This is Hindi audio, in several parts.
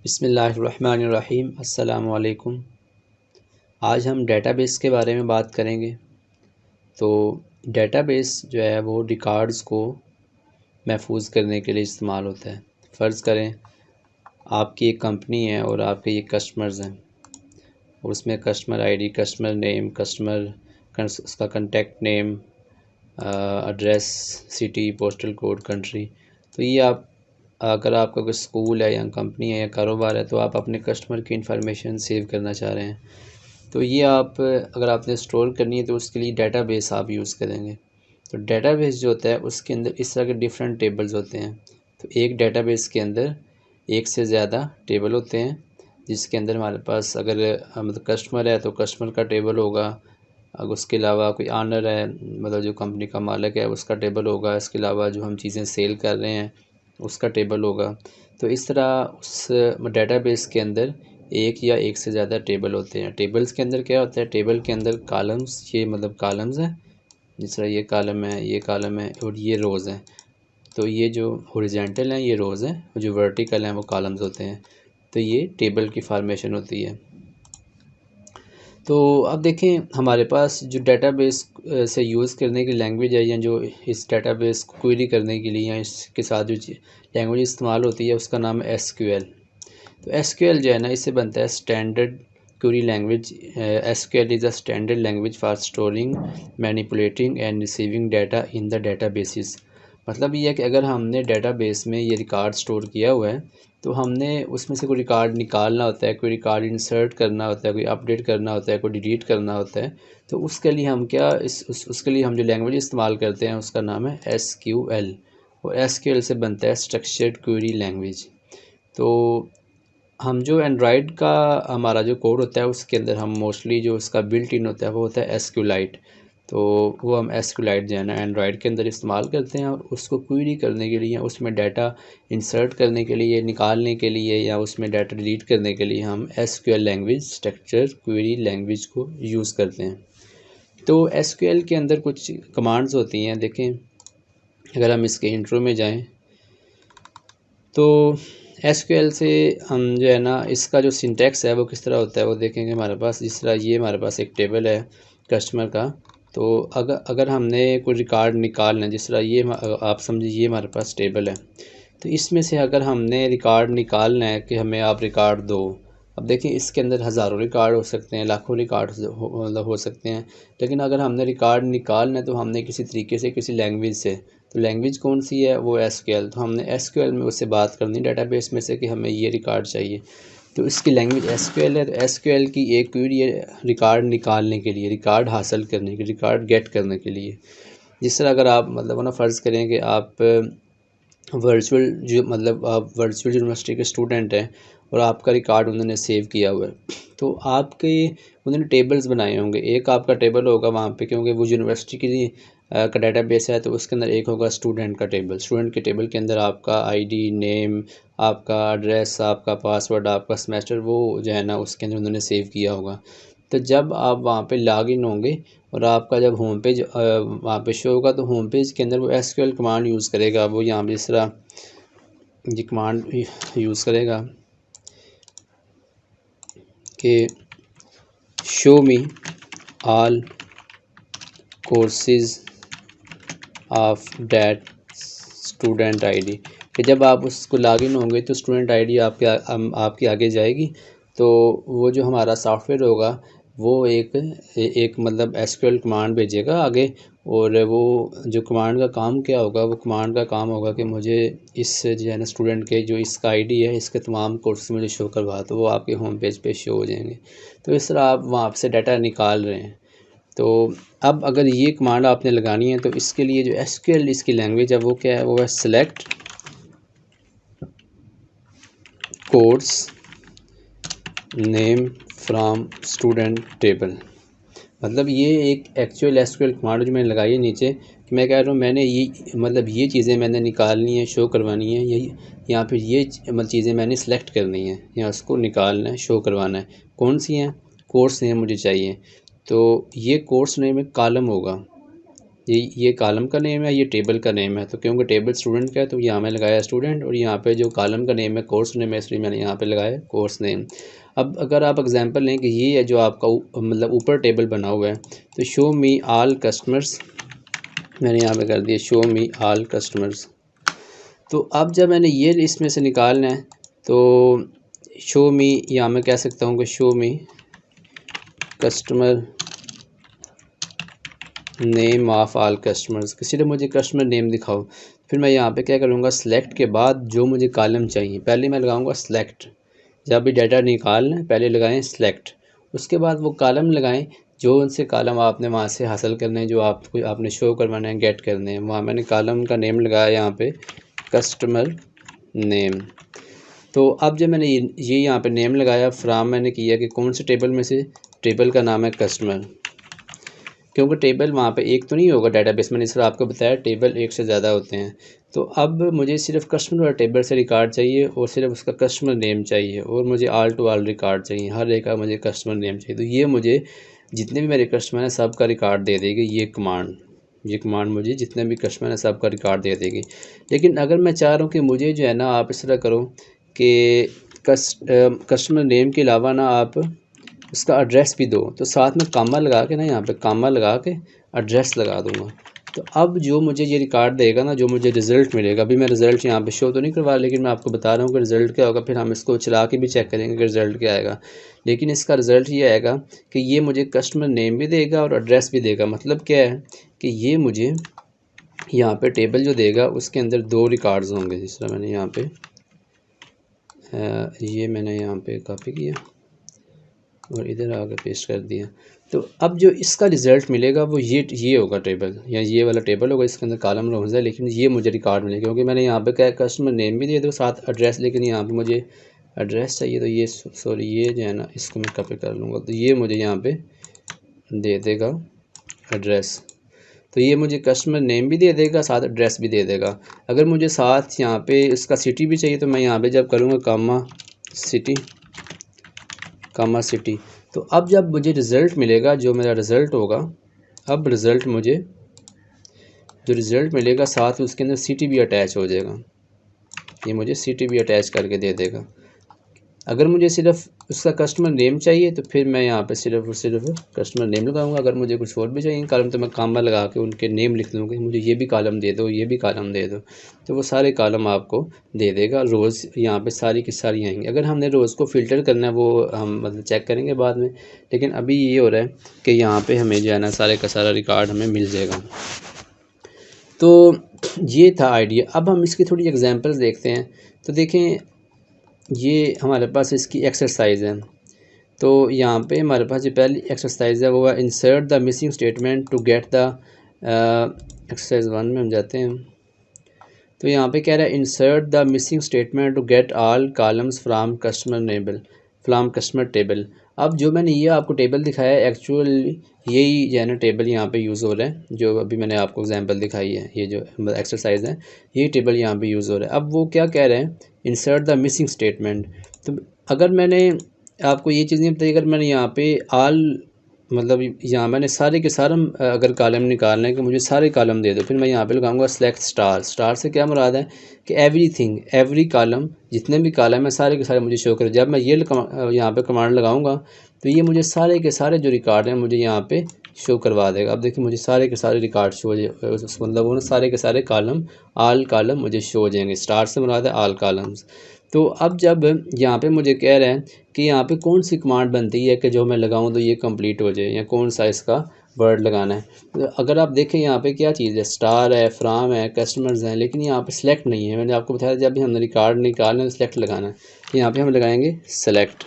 बिस्मिल्लाहिर्रहमानिर्रहीम। अस्सलामु अलैकुम। आज हम डेटाबेस के बारे में बात करेंगे। तो डेटाबेस जो है वो रिकॉर्ड्स को महफूज करने के लिए इस्तेमाल होता है। फ़र्ज़ करें आपकी एक कंपनी है और आपके ये कस्टमर्स हैं और उसमें कस्टमर आईडी, कस्टमर नेम, उसका contact name, address, city, postal code, country. तो ये आप अगर आपका कोई स्कूल है या कंपनी है या कारोबार है तो आप अपने कस्टमर की इंफॉर्मेशन सेव करना चाह रहे हैं, तो ये आप अगर आपने स्टोर करनी है तो उसके लिए डेटाबेस आप यूज़ करेंगे। तो डेटाबेस जो होता है उसके अंदर इस तरह के डिफरेंट टेबल्स होते हैं। तो एक डेटाबेस के अंदर एक से ज़्यादा टेबल होते हैं, जिसके अंदर हमारे पास अगर मतलब कस्टमर है तो कस्टमर का टेबल होगा। अगर उसके अलावा कोई ऑनर है, मतलब जो कंपनी का मालिक है, उसका टेबल होगा। इसके अलावा जो हम चीज़ें सेल कर रहे हैं उसका टेबल होगा। तो इस तरह उस डेटाबेस के अंदर एक या एक से ज़्यादा टेबल होते हैं। टेबल्स के अंदर क्या होता है, टेबल के अंदर कॉलम्स, ये मतलब कॉलम्स हैं, जिस तरह ये कॉलम है, ये कॉलम है और ये रोज़ हैं। तो ये जो हॉरिजॉन्टल हैं ये रोज़ हैं और जो वर्टिकल हैं वो कॉलम्स होते हैं। तो ये टेबल की फार्मेशन होती है। तो अब देखें हमारे पास जो डेटाबेस से यूज़ करने की लैंग्वेज है, या जो इस डेटाबेस को क्वेरी करने के लिए या इसके साथ जो लैंग्वेज इस्तेमाल होती है उसका नाम है एसक्यूएल। तो एसक्यूएल जो है ना, इससे बनता है standard query language. SQL is a standard language for storing, manipulating and receiving data in the databases. मतलब ये है कि अगर हमने डेटाबेस में ये रिकॉर्ड स्टोर किया हुआ है तो हमने उसमें से कोई रिकॉर्ड निकालना होता है, कोई रिकॉर्ड इंसर्ट करना होता है, कोई अपडेट करना होता है, कोई डिलीट करना होता है। तो उसके लिए हम क्या उसके लिए हम जो लैंग्वेज इस्तेमाल करते हैं उसका नाम है एसक्यूएल। और एसक्यूएल से बनता है स्ट्रक्चर्ड क्वेरी लैंग्वेज। तो हम जो एंड्रॉयड का हमारा जो कोड होता है उसके अंदर हम मोस्टली जो उसका बिल्ट इन होता है वो होता है एसक्यूलाइट। तो वो हम एसक्यूलाइट जो है ना एंड्रॉयड के अंदर इस्तेमाल करते हैं, और उसको क्वेरी करने के लिए, उसमें डाटा इंसर्ट करने के लिए, निकालने के लिए, या उसमें डाटा डिलीट करने के लिए हम SQL language, structure query language को यूज़ करते हैं। तो एसक्यूएल के अंदर कुछ कमांड्स होती हैं। देखें अगर हम इसके इंट्रो में जाएं तो एसक्यूएल से हम जो है ना इसका जो सिंटैक्स है वो किस तरह होता है वो देखेंगे। हमारे पास जिस तरह ये हमारे पास एक टेबल है कस्टमर का, तो अगर हमने कोई रिकॉर्ड निकालना है, जिस तरह ये आप समझिए ये हमारे पास टेबल है, तो इसमें से अगर हमने रिकॉर्ड निकालना है कि हमें आप रिकॉर्ड दो। अब देखिए इसके अंदर हज़ारों रिकॉर्ड हो सकते हैं, लाखों रिकॉर्ड मतलब हो सकते हैं, लेकिन अगर हमने रिकॉर्ड निकालना है तो हमने किसी तरीके से, किसी लैंग्वेज से, तो लैंग्वेज कौन सी है वो एसक्यूएल। तो हमने एसक्यूएल में उससे बात करनी डेटाबेस में से कि हमें ये रिकॉर्ड चाहिए, तो इसकी लैंग्वेज एसक्यूएल है। तो एसक्यूएल की एक क्वेरी है रिकॉर्ड निकालने के लिए, रिकॉर्ड हासिल करने के, रिकॉर्ड गेट करने के लिए। जिस तरह अगर आप मतलब ना फ़र्ज़ करें कि आप आप वर्चुअल यूनिवर्सिटी के स्टूडेंट हैं और आपका रिकॉर्ड उन्होंने सेव किया हुआ है, तो आपके उन्होंने टेबल्स बनाए होंगे। एक आपका टेबल होगा वहाँ पे, क्योंकि वो यूनिवर्सिटी की का डेटाबेस है, तो उसके अंदर एक होगा स्टूडेंट का टेबल। स्टूडेंट के टेबल के अंदर आपका आईडी, नेम, आपका एड्रेस, आपका पासवर्ड, आपका सेमेस्टर, वो जो है ना उसके अंदर उन्होंने सेव किया होगा। तो जब आप वहाँ पे लॉगिन होंगे और आपका जब होम पेज वहाँ पे शो होगा, तो होम पेज के अंदर वो एसक्यूएल कमांड यूज़ करेगा। वो यहाँ पे इस तरह ये कमांड यूज़ करेगा कि show me all courses of that student ID. कि जब आप उसको लॉगिन होंगे तो स्टूडेंट आईडी आपके आगे जाएगी। तो वो जो हमारा सॉफ्टवेयर होगा वो एक मतलब एसक्यूएल कमांड भेजेगा आगे, और वो जो कमांड का काम क्या होगा, वो कमांड का काम होगा कि मुझे इस जो है ना स्टूडेंट के जो इसका आईडी है, इसके तमाम कोर्स मुझे शो करवा, तो वो आपके होम पेज पे शो हो जाएंगे। तो इस तरह आप वहाँ से डाटा निकाल रहे हैं। तो अब अगर ये कमांड आपने लगानी है तो इसके लिए जो एसक्यूएल इसकी लैंग्वेज है वो क्या है, वो है select course name from student table. मतलब ये एक एक्चुअल एसक्यूएल कमांड जो मैंने लगाई है नीचे, कि मैं कह रहा हूँ मैंने ये मतलब ये चीज़ें मैंने निकालनी है, शो करवानी है, यही या फिर ये मतलब चीज़ें मैंने सेलेक्ट करनी है या उसको निकालना है, शो करवाना है। कौन सी हैं? कोर्स नेम मुझे चाहिए। तो ये कोर्स नेम एक कॉलम होगा, ये कॉलम का नेम है, ये टेबल का नेम है। तो क्योंकि टेबल स्टूडेंट का है तो यहाँ मैं लगाया स्टूडेंट, और यहाँ पे जो कॉलम का नेम है कोर्स नेम है, इसलिए मैंने यहाँ पे लगाया कोर्स नेम। अब अगर आप एग्जांपल लें कि ये है जो आपका मतलब ऊपर टेबल बना हुआ है, तो शो मी ऑल कस्टमर्स, मैंने यहाँ पे कर दिया शो मी ऑल कस्टमर्स। तो अब जब मैंने ये इसमें से निकालना है तो शो मी, यहाँ मैं कह सकता हूँ कि show me customer name of all customers, सिर्फ मुझे कस्टमर नेम दिखाओ। फिर मैं यहाँ पे क्या करूँगा, सेलेक्ट के बाद जो मुझे कॉलम चाहिए पहले मैं लगाऊँगा सेलेक्ट। जब भी डाटा निकालना है पहले लगाएं सेलेक्ट, उसके बाद वो कॉलम लगाएं जो उनसे कॉलम आपने वहाँ से हासिल करने हैं, जो आपको आपने शो करवाना है, गेट करने हैं। वहाँ मैंने कॉलम का नेम लगाया यहाँ पे कस्टमर नेम। तो अब जब मैंने ये यहाँ पे नेम लगाया, फ्राम मैंने किया कि कौन से टेबल में से, टेबल का नाम है कस्टमर, क्योंकि टेबल वहाँ पे एक तो नहीं होगा डेटाबेस, मैंने सिर्फ आपको बताया टेबल एक से ज़्यादा होते हैं। तो अब मुझे सिर्फ कस्टमर वाला टेबल से रिकॉर्ड चाहिए और सिर्फ उसका कस्टमर नेम चाहिए, और मुझे ऑल टू ऑल रिकॉर्ड चाहिए, हर एक का मुझे कस्टमर नेम चाहिए। तो ये मुझे जितने भी मेरे कस्टमर हैं सब का रिकॉर्ड दे देगी ये कमांड मुझे जितने भी कस्टमर हैं सब का रिकॉर्ड दे देगी। लेकिन अगर मैं चाह रहा हूँ कि मुझे जो है ना आप इस तरह करो कि कस्टमर नेम के अलावा ना आप उसका एड्रेस भी दो, तो साथ में कामा लगा के ना, यहाँ पे कामा लगा के एड्रेस लगा दूँगा। तो अब जो मुझे ये रिकॉर्ड देगा ना, जो मुझे रिज़ल्ट मिलेगा, अभी मैं रिज़ल्ट यहाँ पे शो तो नहीं करवा, लेकिन मैं आपको बता रहा हूँ कि रिज़ल्ट क्या होगा। फिर हम इसको चला के भी चेक करेंगे कि रिज़ल्ट क्या आएगा। लेकिन इसका रिज़ल्ट ये आएगा कि ये मुझे कस्टमर नेम भी देगा और एड्रेस भी देगा। मतलब क्या है कि ये मुझे यहाँ पे टेबल जो देगा उसके अंदर 2 रिकॉर्ड्स होंगे। जिस तरह मैंने यहाँ पे ये मैंने यहाँ पे कॉपी किया और इधर आके पेस्ट कर दिया। तो अब जो इसका रिज़ल्ट मिलेगा वो ये होगा टेबल, या ये वाला टेबल होगा, इसके अंदर कॉलम रोज़ है, लेकिन ये मुझे रिकॉर्ड मिलेगा क्योंकि मैंने यहाँ पे क्या कस्टमर नेम भी दे दो साथ एड्रेस, लेकिन यहाँ पे मुझे एड्रेस चाहिए। तो ये सॉरी ये जो है ना इसको मैं कॉपी कर लूँगा, तो ये मुझे यहाँ पे दे देगा एड्रेस। तो ये मुझे कस्टमर नेम भी दे देगा साथ एड्रेस भी दे देगा। अगर मुझे साथ यहाँ पे इसका सिटी भी चाहिए तो मैं यहाँ पे जब करूँगा कामा सिटी, तो अब जब मुझे रिज़ल्ट मिलेगा, जो मेरा रिज़ल्ट होगा, अब रिज़ल्ट मुझे जो रिज़ल्ट मिलेगा साथ उसके अंदर सिटी भी अटैच हो जाएगा। ये मुझे सिटी भी अटैच करके दे देगा। अगर मुझे सिर्फ उसका कस्टमर नेम चाहिए तो फिर मैं यहाँ पे सिर्फ कस्टमर नेम लगाऊंगा। अगर मुझे कुछ और भी चाहिए कॉलम तो मैं कामा लगा के उनके नेम लिख दूँगा, मुझे ये भी कॉलम दे दो, ये भी कॉलम दे दो, तो वो सारे कॉलम आपको दे देगा। रोज़ यहाँ पे सारी की सारी आएंगी। अगर हमने रोज़ को फ़िल्टर करना है वो हम मतलब चेक करेंगे बाद में, लेकिन अभी ये हो रहा है कि यहाँ पर हमें जो है ना सारे का सारा रिकॉर्ड हमें मिल जाएगा। तो ये था आइडिया। अब हम इसकी थोड़ी एग्जांपल्स देखते हैं। तो देखें ये हमारे पास इसकी एक्सरसाइज है। तो यहाँ पे हमारे पास जो पहली एक्सरसाइज है वो है insert the missing statement to get the exercise 1 में हम जाते हैं। तो यहाँ पे कह रहा है insert the missing statement to get all columns from customer table. अब जो मैंने ये आपको टेबल दिखाया है एक्चुअली यही जो है ना टेबल यहाँ पे यूज़ हो रहा है, जो अभी मैंने आपको एग्जांपल दिखाई है, ये जो एक्सरसाइज है ये टेबल यहाँ पे यूज़ हो रहा है। अब वो क्या कह रहे हैं, इंसर्ट द मिसिंग स्टेटमेंट। तो अगर मैंने आपको ये चीज़ नहीं बताई, अगर मैंने यहाँ पे ऑल मतलब यहाँ मैंने सारे के सारे अगर कॉलम निकालना है कि मुझे सारे कॉलम दे दो, फिर मैं यहाँ पे लगाऊंगा सेलेक्ट स्टार से क्या मुराद है कि एवरी कॉलम, जितने भी कॉलम है सारे के सारे मुझे शो करें। जब मैं ये यहाँ पे कमांड लगाऊंगा तो ये मुझे सारे के सारे जो रिकॉर्ड हैं मुझे यहाँ पे शो करवा देगा। अब देखिए मुझे सारे के सारे रिकॉर्ड शो हो जाए, मतलब वो ना सारे के सारे कॉलम ऑल कॉलम मुझे शो हो जाएंगे। स्टार से मुराद है ऑल कॉलम्स। तो अब जब यहाँ पे मुझे कह रहे हैं कि यहाँ पे कौन सी कमांड बनती है कि जो मैं लगाऊं तो ये कंप्लीट हो जाए, या कौन सा इसका वर्ड लगाना है। तो अगर आप देखें यहाँ पे क्या चीज़ है, स्टार है, फ्राम है, कस्टमर्स हैं, लेकिन यहाँ पे सेलेक्ट नहीं है। मैंने आपको बताया जब भी हमने रिकॉर्ड निकालना है सेलेक्ट लगाना है, तो यहाँ पे हम लगाएंगे सेलेक्ट।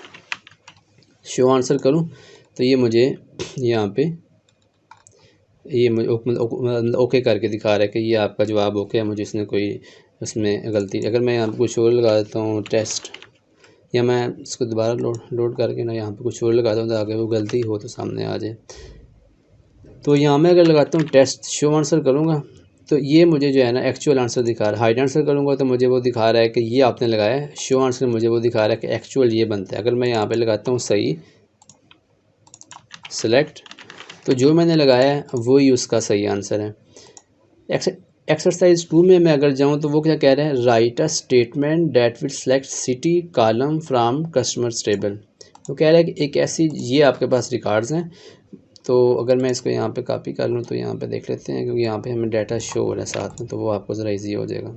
शो आंसर करूँ तो ये मुझे यहाँ पे ये मुझे ओके करके दिखा रहा है कि ये आपका जवाब ओके है, मुझे इसने कोई उसमें गलती। अगर मैं यहाँ पे कुछ और लगा देता हूँ टेस्ट, या मैं इसको दोबारा लोड करके ना यहाँ पे कुछ और लगाता हूँ तो आगे वो गलती हो तो सामने आ जाए। तो यहाँ मैं अगर लगाता हूँ टेस्ट, शो आंसर करूँगा तो ये मुझे जो है ना एक्चुअल आंसर दिखा रहा है। हाइड आंसर करूँगा तो मुझे वो दिखा रहा है कि ये आपने लगाया है। शो आंसर मुझे वो दिखा रहा है कि एक्चुअल ये बनता है। अगर मैं यहाँ पे लगाता हूँ सही सेलेक्ट, तो जो मैंने लगाया है वही उसका सही आंसर है। एक्सरसाइज 2 में मैं अगर जाऊं तो वो क्या कह रहे हैं, right a statement that will select city column from customers table. वो कह रहा है कि एक ऐसी, ये आपके पास रिकॉर्ड्स हैं, तो अगर मैं इसको यहाँ पे कॉपी कर लूँ तो यहाँ पे देख लेते हैं, क्योंकि यहाँ पे हमें डाटा शो हो रहा है साथ में, तो वो आपको ज़रा इजी हो जाएगा।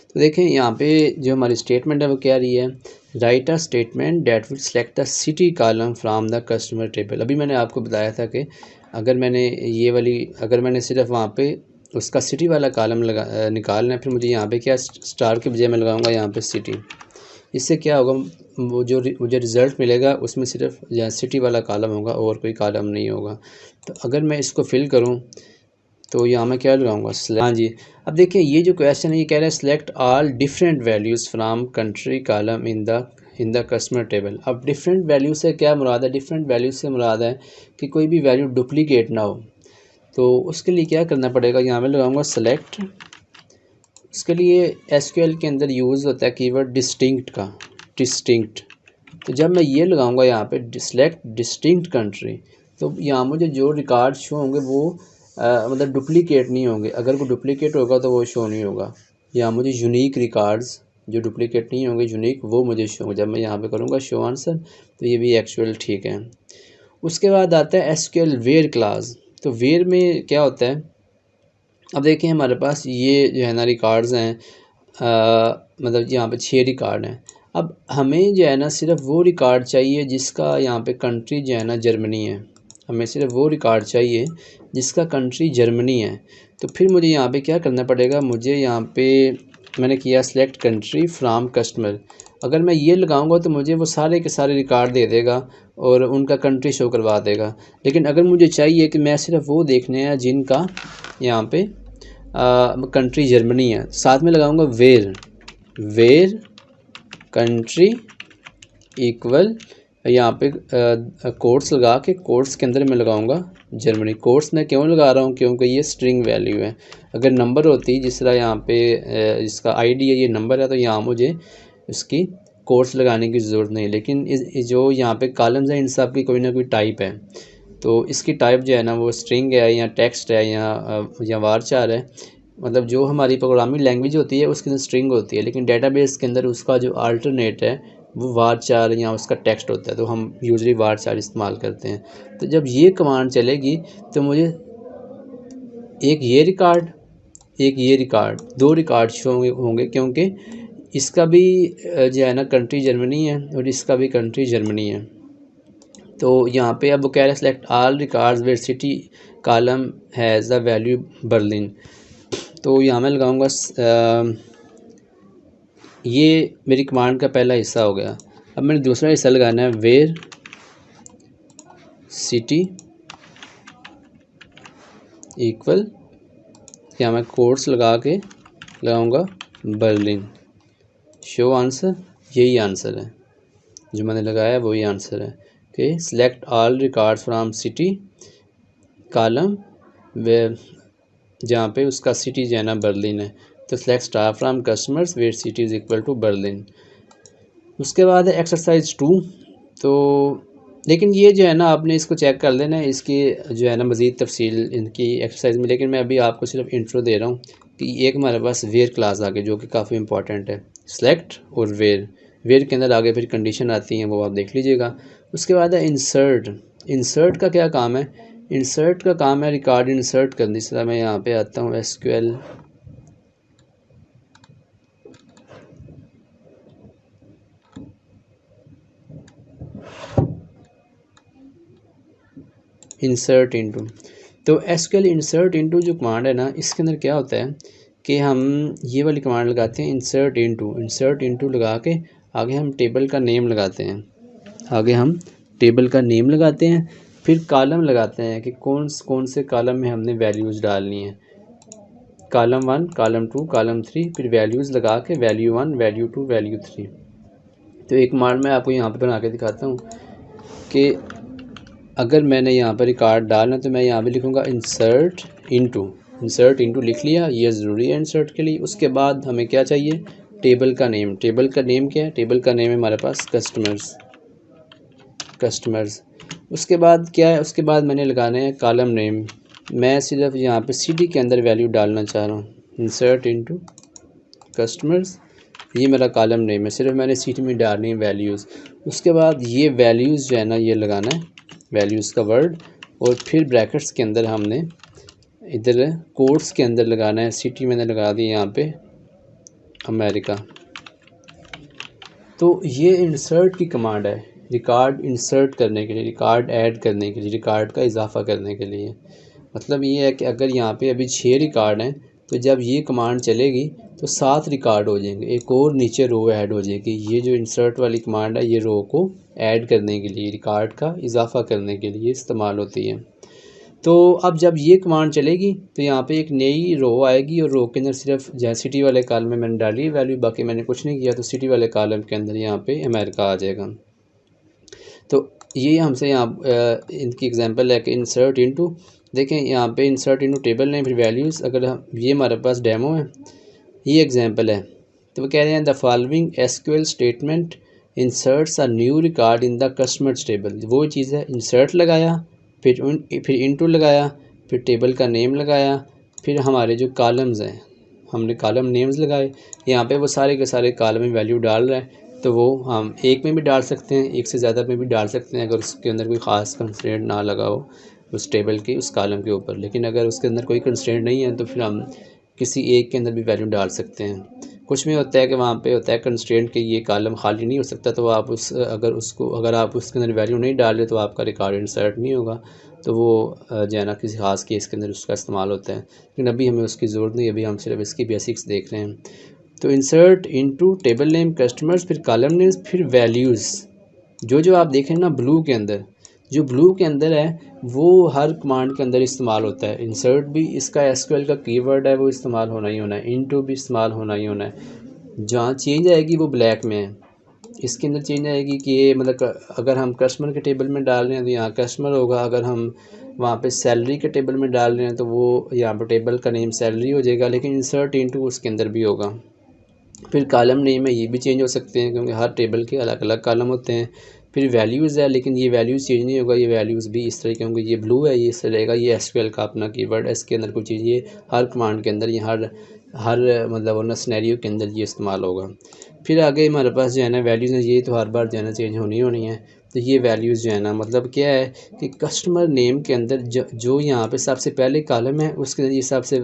तो देखें यहाँ पे जो हमारी स्टेटमेंट है वो क्या रही है, write a statement that will select the city column from the customer table. अभी मैंने आपको बताया था कि अगर मैंने ये वाली, अगर मैंने सिर्फ वहाँ पे उसका सिटी वाला कॉलम निकालना है, फिर मुझे यहाँ पे क्या स्टार के बजाय मैं लगाऊंगा यहाँ पे सिटी। इससे क्या होगा, वो जो मुझे रिज़ल्ट मिलेगा उसमें सिर्फ यहाँ सिटी वाला कॉलम होगा और कोई कॉलम नहीं होगा। तो अगर मैं इसको फिल करूँ तो यहाँ मैं क्या लगाऊंगा, हाँ जी। अब देखिए ये जो क्वेश्चन है ये कह रहा है select all different values from country column in the customer table. अब डिफरेंट वैल्यू से क्या मुराद है, डिफरेंट वैल्यू से मुराद है कि कोई भी वैल्यू डुप्लीकेट ना हो। तो उसके लिए क्या करना पड़ेगा, यहाँ मैं लगाऊंगा सेलेक्ट। उसके लिए एसक्यूएल के अंदर यूज़ होता है कीवर्ड डिस्टिंक्ट का, डिस्टिंक्ट। तो जब मैं ये लगाऊंगा यहाँ पे सिलेक्ट डिस्टिंक्ट कंट्री, तो यहाँ मुझे जो रिकॉर्ड शो होंगे वो मतलब डुप्लीकेट नहीं होंगे। अगर वो डुप्लीकेट होगा तो वो शो नहीं होगा। यहाँ मुझे यूनिक रिकॉर्ड्स जो डुप्लीकेट नहीं होंगे, यूनिक, वो मुझे शो होंगे। जब मैं यहाँ पे करूँगा शो आंसर तो ये भी एक्चुअल ठीक है। उसके बाद आता है एसक्यूएल वेयर क्लास। तो वेयर में क्या होता है, अब देखिए हमारे पास ये जो है ना रिकॉर्ड्स हैं, मतलब यहाँ पे 6 रिकॉर्ड हैं। अब हमें जो है ना सिर्फ वो रिकॉर्ड चाहिए जिसका यहाँ पे कंट्री जो है ना जर्मनी है। हमें सिर्फ वो रिकॉर्ड चाहिए जिसका कंट्री जर्मनी है। तो फिर मुझे यहाँ पे क्या करना पड़ेगा, मुझे यहाँ पे मैंने किया सिलेक्ट कंट्री फ्राम कस्टमर। अगर मैं ये लगाऊंगा तो मुझे वो सारे के सारे रिकॉर्ड दे देगा और उनका कंट्री शो करवा देगा। लेकिन अगर मुझे चाहिए कि मैं सिर्फ वो देखने हैं जिनका यहाँ पे कंट्री जर्मनी है, साथ में लगाऊंगा वेयर कंट्री इक्वल, यहाँ पे कोट्स लगा के, कोट्स के अंदर मैं लगाऊंगा जर्मनी। कोट्स मैं क्यों लगा रहा हूँ, क्योंकि ये स्ट्रिंग वैल्यू है। अगर नंबर होती, जिस तरह यहाँ पे इसका आईडी है ये नंबर है, तो यहाँ मुझे इसकी कोट्स लगाने की ज़रूरत नहीं। लेकिन जो यहाँ पे कॉलम्स हैं इन सब की कोई ना कोई टाइप है, तो इसकी टाइप जो है ना वो स्ट्रिंग है या टेक्स्ट है या वारचार है। मतलब जो हमारी प्रोग्रामिंग लैंग्वेज होती है उसके अंदर स्ट्रिंग होती है, लेकिन डेटाबेस के अंदर उसका जो अल्टरनेट है वो वारचार या उसका टेक्स्ट होता है। तो हम यूजली वारचार इस्तेमाल करते हैं। तो जब ये कमांड चलेगी तो मुझे एक ये रिकॉर्ड 2 रिकॉर्ड शो होंगे, क्योंकि इसका भी जो है ना कंट्री जर्मनी है और इसका भी कंट्री जर्मनी है। तो यहाँ पे अब वो कह रहे हैं select all records where city column has the value Berlin. तो यहाँ मैं लगाऊंगा ये मेरी कमांड का पहला हिस्सा हो गया। अब मैंने दूसरा हिस्सा लगाना है वेयर सिटी इक्वल, यहाँ मैं कोट्स लगा के लगाऊंगा बर्लिन। शो आंसर, यही आंसर है जो मैंने लगाया, वही आंसर है कि select all records from city column वे, जहाँ पे उसका सिटी जो है ना बर्लिन है। तो select star from customers where city is equal to Berlin. उसके बाद है एक्सरसाइज 2। तो लेकिन ये जो है ना आपने इसको चेक कर लेना, इसकी जो है ना मज़ीद तफसील इनकी एक्सरसाइज में। लेकिन मैं अभी आपको सिर्फ इंट्रो दे रहा हूँ कि एक हमारे पास वेयर क्लास आ गई जो कि काफ़ी इंपॉर्टेंट है। सिलेक्ट और वेयर के अंदर आगे फिर कंडीशन आती हैं, वो आप देख लीजिएगा। उसके बाद है इंसर्ट का क्या काम है, इंसर्ट का काम है रिकॉर्ड इंसर्ट करनी। इस तरह मैं यहाँ पे आता हूँ एसक्यूएल इंसर्ट इनटू। तो एसक्यूएल इंसर्ट इनटू जो कमांड है ना, इसके अंदर क्या होता है कि हम ये वाली कमांड लगाते हैं इंसर्ट इनटू लगा के आगे हम टेबल का नेम लगाते हैं, फिर कॉलम लगाते हैं कि कौन से कॉलम में हमने वैल्यूज़ डालनी है। कॉलम 1, कॉलम 2, कॉलम 3, फिर वैल्यूज़ लगा के वैल्यू 1, वैल्यू 2, वैल्यू 3। तो एक कमांड मैं आपको यहाँ पे बना के दिखाता हूँ कि अगर मैंने यहाँ पर रिकॉर्ड डालना तो मैं यहाँ पे लिखूँगा इंसर्ट इनटू लिख लिया, ये ज़रूरी है इंसर्ट के लिए। उसके बाद हमें क्या चाहिए, टेबल का नेम क्या है, टेबल का नेम है हमारे पास कस्टमर्स। उसके बाद क्या है, उसके बाद मैंने लगाना है कॉलम नेम। मैं सिर्फ यहाँ पे सिटी के अंदर वैल्यू डालना चाह रहा हूँ, इंसर्ट इनटू कस्टमर्स, ये मेरा कॉलम नेम है, सिर्फ मैंने सिटी में डालनी है वैल्यूज़। उसके बाद ये वैल्यूज़ जो है ना, ये लगाना है वैल्यूज़ का वर्ड, और फिर ब्रैकेट्स के अंदर हमने इधर कोट्स के अंदर लगाना है, सिटी मैंने लगा दी यहाँ पे अमेरिका। तो ये इंसर्ट की कमांड है, रिकॉर्ड इंसर्ट करने के लिए, रिकॉर्ड ऐड करने के लिए, रिकॉर्ड का इजाफा करने के लिए। मतलब ये है कि अगर यहाँ पे अभी 6 रिकॉर्ड हैं तो जब ये कमांड चलेगी तो 7 रिकॉर्ड हो जाएंगे, एक और नीचे रो ऐड हो जाएगी। ये जो इंसर्ट वाली कमांड है ये रो को ऐड करने के लिए, रिकॉर्ड का इजाफा करने के लिए इस्तेमाल होती है। तो अब जब ये कमांड चलेगी तो यहाँ पे एक नई रो आएगी, और रो के अंदर सिर्फ जहाँ सिटी वाले कॉलम में मैंने डाली वैल्यू, बाकी मैंने कुछ नहीं किया, तो सिटी वाले कॉलम के अंदर यहाँ पे अमेरिका आ जाएगा। तो ये हमसे यहाँ इनकी एग्जांपल है कि इंसर्ट इनटू, देखें यहाँ पे इंसर्ट इनटू टेबल नेम फिर वैल्यूज़। अगर हम, ये हमारे पास डेमो है, ये एग्जांपल है, तो वो कह रहे हैं the following SQL statement inserts a new record in the customers table. वो चीज़ है, इंसर्ट लगाया, फिर इनटू लगाया, फिर टेबल का नेम लगाया, फिर हमारे जो कॉलम्स हैं हमने कॉलम नेम्स लगाए। यहाँ पे वो सारे के सारे कॉलम में वैल्यू डाल रहा है, तो वो हम एक में भी डाल सकते हैं, एक से ज़्यादा में भी डाल सकते हैं, अगर उसके अंदर कोई ख़ास कंस्ट्रेंट ना लगा हो उस टेबल के उस कॉलम के ऊपर। लेकिन अगर उसके अंदर कोई कंस्ट्रेंट नहीं है तो फिर हम किसी एक के अंदर भी वैल्यू डाल सकते हैं। कुछ में होता है कि वहाँ पे होता है कंस्ट्रेंट कि ये कॉलम खाली नहीं हो सकता, तो आप अगर आप उसके अंदर वैल्यू नहीं डाल रहे तो आपका रिकॉर्ड इंसर्ट नहीं होगा, तो वो जो है ना किसी खास केस के अंदर उसका इस्तेमाल होता है। लेकिन अभी हमें उसकी ज़रूरत नहीं, अभी हम सिर्फ इसकी बेसिक्स देख रहे हैं। तो insert into table name customers, फिर कॉलम नेम्स, फिर वैल्यूज़। जो आप देखें ना ब्लू के अंदर, जो ब्लू के अंदर है वो हर कमांड के अंदर इस्तेमाल होता है। इंसर्ट भी इसका एसक्यूएल का कीवर्ड है, वो इस्तेमाल होना ही होना है, इनटू भी इस्तेमाल होना ही होना है। जहाँ चेंज आएगी वो ब्लैक में है, इसके अंदर चेंज आएगी कि ये मतलब अगर हम कस्टमर के टेबल में डाल रहे हैं तो यहाँ कस्टमर होगा, अगर हम वहाँ पे सैलरी के टेबल में डाल रहे हैं तो वो यहाँ पर टेबल का नेम सैलरी हो जाएगा, लेकिन इंसर्ट इनटू उसके अंदर भी होगा। फिर कॉलम नेम है, ये भी चेंज हो सकते हैं क्योंकि हर टेबल के अलग अलग कॉलम होते हैं। फिर वैल्यूज़ है, लेकिन ये वैल्यूज़ चेंज नहीं होगा, ये वैल्यूज़ भी इस तरह, क्योंकि ये ब्लू है ये इस तरह रहेगा, ये एसक्यूएल का अपना कीवर्ड है, इसके अंदर कोई चीज़ ये हर कमांड के अंदर, ये हर मतलब वरना सिनेरियो के अंदर ये इस्तेमाल होगा। फिर आगे हमारे पास जो है ना वैल्यूज़ है, ये तो हर बार जो है ना चेंज होनी है। तो ये वैल्यूज़ जो है ना मतलब क्या है कि कस्टमर नेम के अंदर जो यहाँ पे सबसे पहले कॉलम है उसके अंदर ये सबसे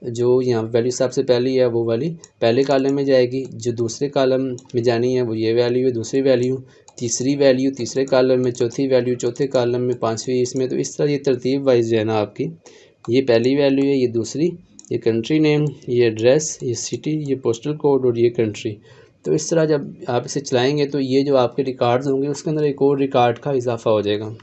जो यहाँ वैल्यू सबसे पहली है वो वाली पहले कॉलम में जाएगी, जो दूसरे कॉलम में जानी है वो ये वैल्यू है, दूसरी वैल्यू, तीसरी वैल्यू तीसरे कॉलम में, चौथी वैल्यू चौथे कॉलम में, पांचवी इसमें। तो इस तरह ये तरतीब वाइज जो है ना आपकी, ये पहली वैल्यू है, ये दूसरी, ये कंट्री नेम, ये एड्रेस, ये सिटी, ये पोस्टल कोड और ये कंट्री। तो इस तरह जब आप इसे चलाएँगे तो ये जो आपके रिकॉर्ड्स होंगे उसके अंदर एक और रिकॉर्ड का इजाफा हो जाएगा।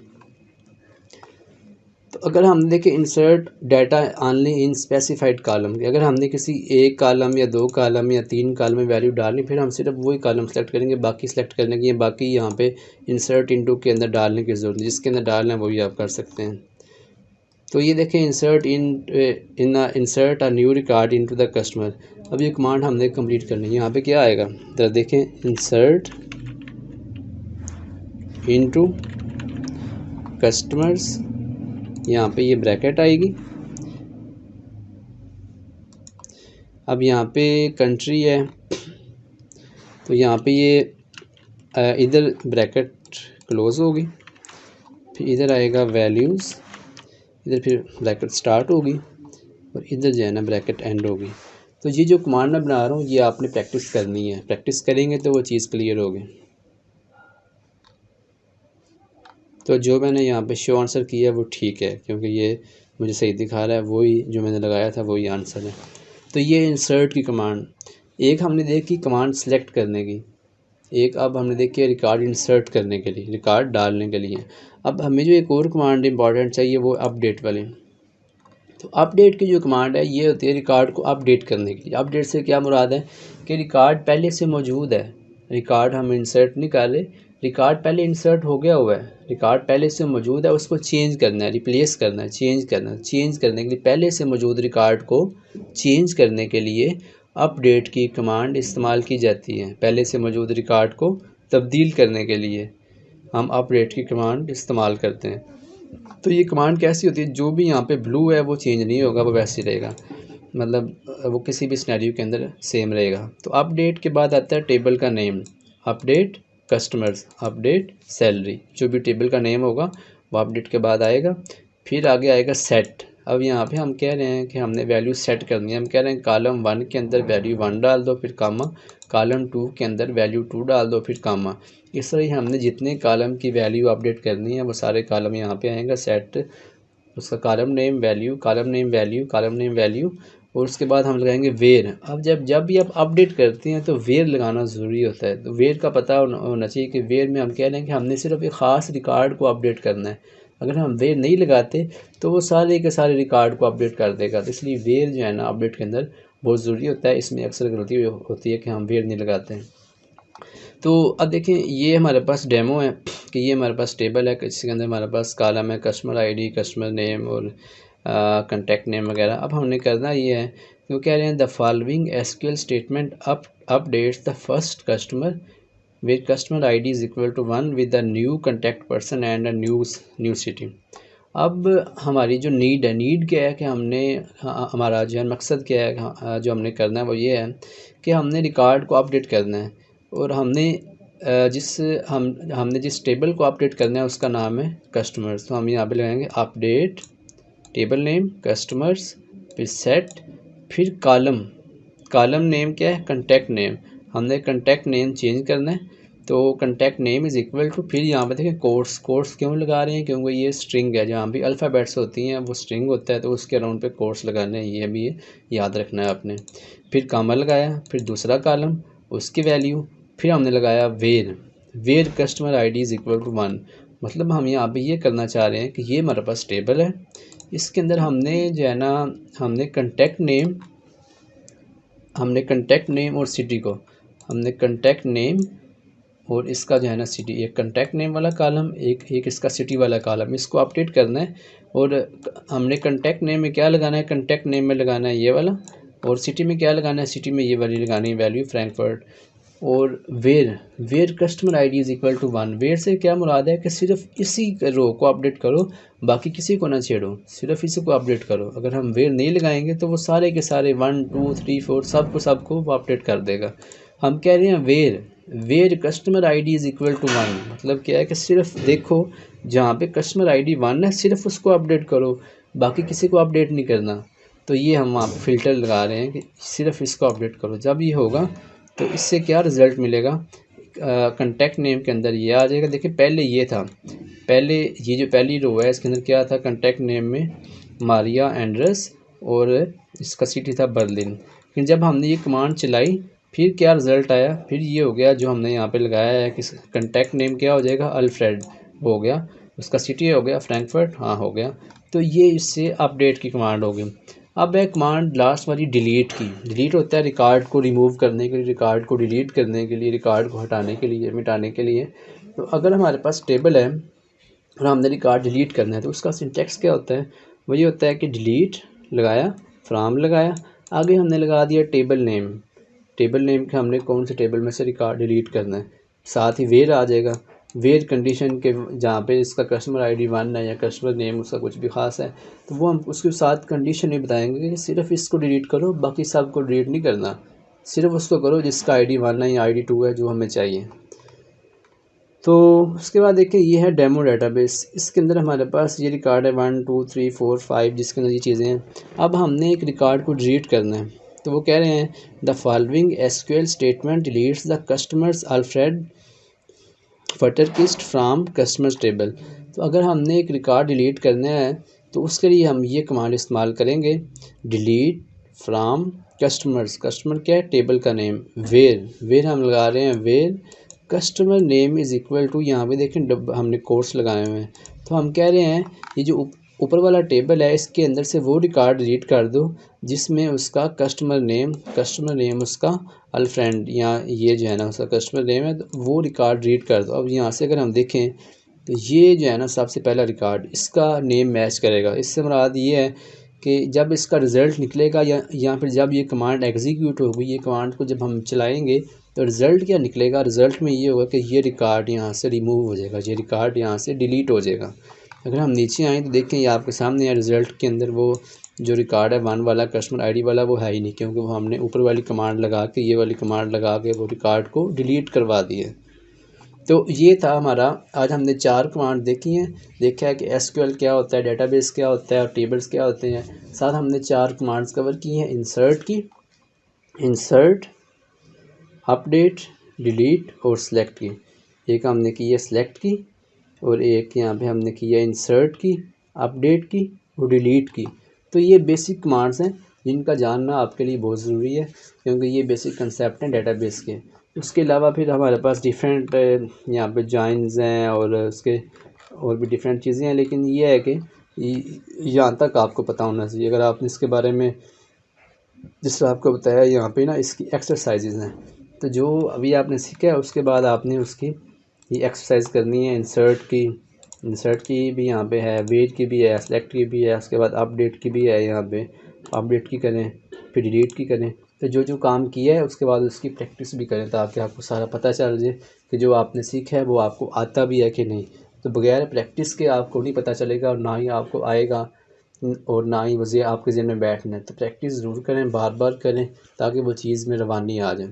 तो अगर हम देखें insert data only in specified column की, अगर हमने किसी एक कॉलम या दो कॉलम या तीन कॉलम में वैल्यू डालनी, फिर हम सिर्फ वही कॉलम सेलेक्ट करेंगे, बाकी सेलेक्ट करने की बाकी यहाँ पे इंसर्ट इनटू के अंदर डालने की ज़रूरत नहीं, जिसके अंदर डालना है वही आप कर सकते हैं। तो ये देखें insert insert a new record into the customer. अब ये कमांड हमने कंप्लीट करनी है, यहाँ पे क्या आएगा जरा देखें, इंसर्ट इनटू कस्टमर्स, यहाँ पे ये ब्रैकेट आएगी। अब यहाँ पे कंट्री है तो यहाँ पे ये इधर ब्रैकेट क्लोज होगी, फिर इधर आएगा वैल्यूज़, इधर फिर ब्रैकेट स्टार्ट होगी और इधर जो है ना ब्रैकेट एंड होगी। तो ये जो कमांड मैं बना रहा हूँ ये आपने प्रैक्टिस करनी है, प्रैक्टिस करेंगे तो वो चीज़ क्लियर होगी। तो जो मैंने यहाँ पे शो आंसर किया वो ठीक है, क्योंकि ये मुझे सही दिखा रहा है, वही जो मैंने लगाया था वही आंसर है। तो ये इंसर्ट की कमांड, एक हमने देखी कमांड सेलेक्ट करने की, एक अब हमने देखी रिकॉर्ड इंसर्ट करने के लिए, रिकॉर्ड डालने के लिए। अब हमें जो एक और कमांड इंपॉर्टेंट चाहिए वो अपडेट वाली। तो अपडेट की जो कमांड है ये होती है रिकॉर्ड को अपडेट करने के लिए। अपडेट से क्या मुराद है कि रिकॉर्ड पहले से मौजूद है, रिकॉर्ड हम इंसर्ट नहीं कर रहे, रिकॉर्ड पहले इंसर्ट हो गया हुआ है, रिकॉर्ड पहले से मौजूद है, उसको चेंज करना है, रिप्लेस करना है, चेंज करना है। चेंज करने के लिए पहले से मौजूद रिकॉर्ड को चेंज करने के लिए अपडेट की कमांड इस्तेमाल की जाती है। पहले से मौजूद रिकॉर्ड को तब्दील करने के लिए हम अपडेट की कमांड इस्तेमाल करते हैं। तो ये कमांड कैसी होती है, जो भी यहाँ पे ब्लू है वो चेंज नहीं होगा, वो वैसे ही रहेगा, मतलब वो किसी भी सिनेरियो के अंदर सेम रहेगा। तो अपडेट के बाद आता है टेबल का name, update customers, update salary, जो भी टेबल का नेम होगा वो अपडेट के बाद आएगा। फिर आगे आएगा सेट। अब यहाँ पे हम कह रहे हैं कि हमने वैल्यू सेट करनी है। हम कह रहे हैं कॉलम 1 के अंदर वैल्यू 1 डाल दो, फिर कामा, कॉलम 2 के अंदर वैल्यू 2 डाल दो, फिर कामा। इस तरह ही हमने जितने कॉलम की वैल्यू अपडेट करनी है वो सारे कॉलम यहाँ पे आएंगे। सेट, उसका column name value, column name value, column name value, और उसके बाद हम लगाएंगे वेर। अब जब भी आप अपडेट करते हैं तो वेर लगाना ज़रूरी होता है। तो वेर का पता होना चाहिए कि वेर में हम कह रहे हैं कि हमने सिर्फ एक ख़ास रिकॉर्ड को अपडेट करना है। अगर हम वेर नहीं लगाते तो वो सारे के सारे रिकॉर्ड को अपडेट कर देगा। तो इसलिए वेर जो है ना अपडेट के अंदर बहुत ज़रूरी होता है। इसमें अक्सर गलती होती है कि हम वेर नहीं लगाते हैं। तो अब देखें, ये हमारे पास डेमो है कि ये हमारे पास टेबल है, इसके अंदर हमारे पास कॉलम है कस्टमर आईडी, कस्टमर नेम और कॉन्टैक्ट नेम वगैरह। अब हमने करना ये है कि वो कह रहे हैं the following SQL statement updates the first customer with customer ID is equal to 1 with the new contact person and a new city. अब हमारी जो नीड है, नीड क्या है कि हमने हमारा जो है मकसद क्या है, जो हमने करना है वो ये है कि हमने रिकॉर्ड को अपडेट करना है। और हमने हमने जिस टेबल को अपडेट करना है उसका नाम है कस्टमर्स। तो हम यहाँ पे लगाएंगे अपडेट टेबल नेम कस्टमर्स, फिर सेट, फिर कॉलम नेम क्या है, कॉन्टैक्ट नेम। हमने कॉन्टैक्ट नेम चेंज करना है, तो contact name is equal to, फिर यहाँ पे देखें कोर्स क्यों लगा रहे हैं, क्योंकि ये स्ट्रिंग है, जहाँ भी अल्फ़ाबेट्स होती हैं वो स्ट्रिंग होता है, तो उसके अराउंड पे कोर्स लगाने हैं, ये भी याद रखना है आपने। फिर कामा लगाया, फिर दूसरा कॉलम, उसकी वैल्यू, फिर हमने लगाया where customer ID is equal to 1। मतलब हम यहाँ पे ये करना चाह रहे हैं कि ये हमारे पास टेबल है, इसके अंदर हमने जो है ना हमने कॉन्टैक्ट नेम और सिटी को, हमने कॉन्टैक्ट नेम और इसका जो है ना सिटी, एक कॉन्टैक्ट नेम वाला कॉलम, एक इसका सिटी वाला कॉलम, इसको अपडेट करना है। और हमने कॉन्टैक्ट नेम में क्या लगाना है, कॉन्टैक्ट नेम में लगाना है ये वाला, और सिटी में क्या लगाना है, सिटी में ये वाली लगानी है वैल्यू फ्रैंकफर्ट। और where customer ID is equal to 1। Where से क्या मुराद है कि सिर्फ इसी रो को अपडेट करो, बाकी किसी को ना छेड़ो, सिर्फ इसी को अपडेट करो। अगर हम वेर नहीं लगाएंगे तो वो सारे के सारे 1 2 3 4 सबको वो अपडेट कर देगा। हम कह रहे हैं where customer ID is equal to 1, मतलब क्या है कि सिर्फ देखो जहाँ पे कस्टमर आईडी 1 है सिर्फ उसको अपडेट करो, बाकी किसी को अपडेट नहीं करना। तो ये हम वहाँ फ़िल्टर लगा रहे हैं कि सिर्फ इसको अपडेट करो। जब ये होगा तो इससे क्या रिज़ल्ट मिलेगा, कॉन्टैक्ट नेम के अंदर ये आ जाएगा। देखिए पहले ये था, पहले ये जो पहली रो है इसके अंदर क्या था, कॉन्टैक्ट नेम में मारिया एंड्रस और इसका सिटी था बर्लिन। लेकिन जब हमने ये कमांड चलाई फिर क्या रिज़ल्ट आया, फिर ये हो गया जो हमने यहाँ पे लगाया है कि कॉन्टैक्ट नेम क्या हो जाएगा, अल्फ्रेड हो गया, उसका सिटी हो गया फ्रैंकफर्ट, हाँ हो गया। तो ये इससे अपडेट की कमांड हो गई। अब है कमांड लास्ट वाली डिलीट की। डिलीट होता है रिकॉर्ड को रिमूव करने के लिए, रिकॉर्ड को डिलीट करने के लिए, रिकॉर्ड को हटाने के लिए, मिटाने के लिए। तो अगर हमारे पास टेबल है और हमने रिकॉर्ड डिलीट करना है तो उसका सिंटेक्स क्या होता है, वही होता है कि डिलीट लगाया, फ्रॉम लगाया, आगे हमने लगा दिया टेबल नेम के हमने कौन से टेबल में से रिकॉर्ड डिलीट करना है, साथ ही वेर आ जाएगा, वेर कंडीशन के जहाँ पे इसका कस्टमर आईडी 1 है या कस्टमर नेम उसका कुछ भी ख़ास है तो वो हम उसके साथ कंडीशन ही बताएंगे कि सिर्फ इसको डिलीट करो, बाकी सब को डिलीट नहीं करना, सिर्फ उसको करो जिसका आईडी 1 है या आईडी 2 है जो हमें चाहिए। तो उसके बाद देखिए ये है डेमो डेटाबेस। इसके अंदर हमारे पास ये रिकॉर्ड है 1 2 3 4 5 जिसके अंदर ये चीज़ें हैं। अब हमने एक रिकॉर्ड को डिलीट करना है तो वो कह रहे हैं the following SQL statement deletes the customers Alfreds Futterkiste from customers table. तो अगर हमने एक रिकॉर्ड डिलीट करना है तो उसके लिए हम ये कमांड इस्तेमाल करेंगे, डिलीट फ्राम कस्टमर्स, कस्टमर क्या है, टेबल का नेम, वेर हम लगा रहे हैं where customer name is equal to, यहाँ पे देखें हमने कोर्स लगाए हुए हैं, तो हम कह रहे हैं ये जो ऊपर वाला टेबल है, इसके अंदर से वो रिकॉर्ड डिलीट कर दो जिसमें उसका कस्टमर नेम उसका अलफ्रेंड, या ये जो है ना उसका कस्टमर नेम है, तो वो रिकॉर्ड डिलीट कर दो। अब यहाँ से अगर हम देखें तो ये जो है ना सबसे पहला रिकॉर्ड इसका नेम मैच करेगा। इससे मुराद ये है कि जब इसका रिज़ल्ट निकलेगा या फिर जब ये कमांड एग्जीक्यूट होगी, ये कमांड को जब हम चलाएंगे तो रिज़ल्ट क्या निकलेगा, रिज़ल्ट में ये होगा कि ये रिकॉर्ड यहाँ से रिमूव हो जाएगा, ये रिकॉर्ड यहाँ से डिलीट हो जाएगा। अगर हम नीचे आएँ तो देखें ये आपके सामने है, रिज़ल्ट के अंदर वो जो रिकॉर्ड है 1 वाला कस्टमर आईडी वाला वो है ही नहीं, क्योंकि वो हमने ऊपर वाली कमांड लगा के, ये वाली कमांड लगा के वो रिकॉर्ड को डिलीट करवा दिए। तो ये था हमारा, आज हमने 4 कमांड देखी हैं, देखा है कि एसक्यूएल क्या होता है, डेटाबेस क्या होता है और टेबल्स क्या होते हैं। साथ हमने 4 कमांड्स कवर की हैं, इंसर्ट, अपडेट, डिलीट और सेलेक्ट की। एक हमने की है सेलेक्ट की और एक यहाँ पे हमने की है इंसर्ट की, अपडेट की और डिलीट की। तो ये बेसिक कमांड्स हैं जिनका जानना आपके लिए बहुत ज़रूरी है, क्योंकि ये बेसिक कंसेप्ट हैं डेटाबेस के। उसके अलावा फिर हमारे पास डिफरेंट यहाँ पे जॉइंस हैं और उसके और भी डिफरेंट चीज़ें हैं, लेकिन ये है कि यहाँ तक आपको पता होना चाहिए। अगर आपने इसके बारे में, जिस तरह आपको बताया यहाँ पे ना, इसकी एक्सरसाइजेज़ हैं, तो जो अभी आपने सीखा है उसके बाद आपने उसकी ये एक्सरसाइज करनी है। इंसर्ट की भी यहाँ पे है, वेट की भी है, सेलेक्ट की भी है, उसके बाद अपडेट की भी है, यहाँ पे अपडेट की करें, फिर डिलीट की करें। तो जो जो काम किया है उसके बाद उसकी प्रैक्टिस भी करें, ताकि आपको सारा पता चल जाए कि जो आपने सीखा है वो आपको आता भी है कि नहीं। तो बगैर प्रैक्टिस के आपको नहीं पता चलेगा और ना ही आपको आएगा और ना ही वज़े आपके ज़हन में बैठना है। तो प्रैक्टिस ज़रूर करें, बार बार करें, ताकि वो चीज़ में रवानी आ जाए।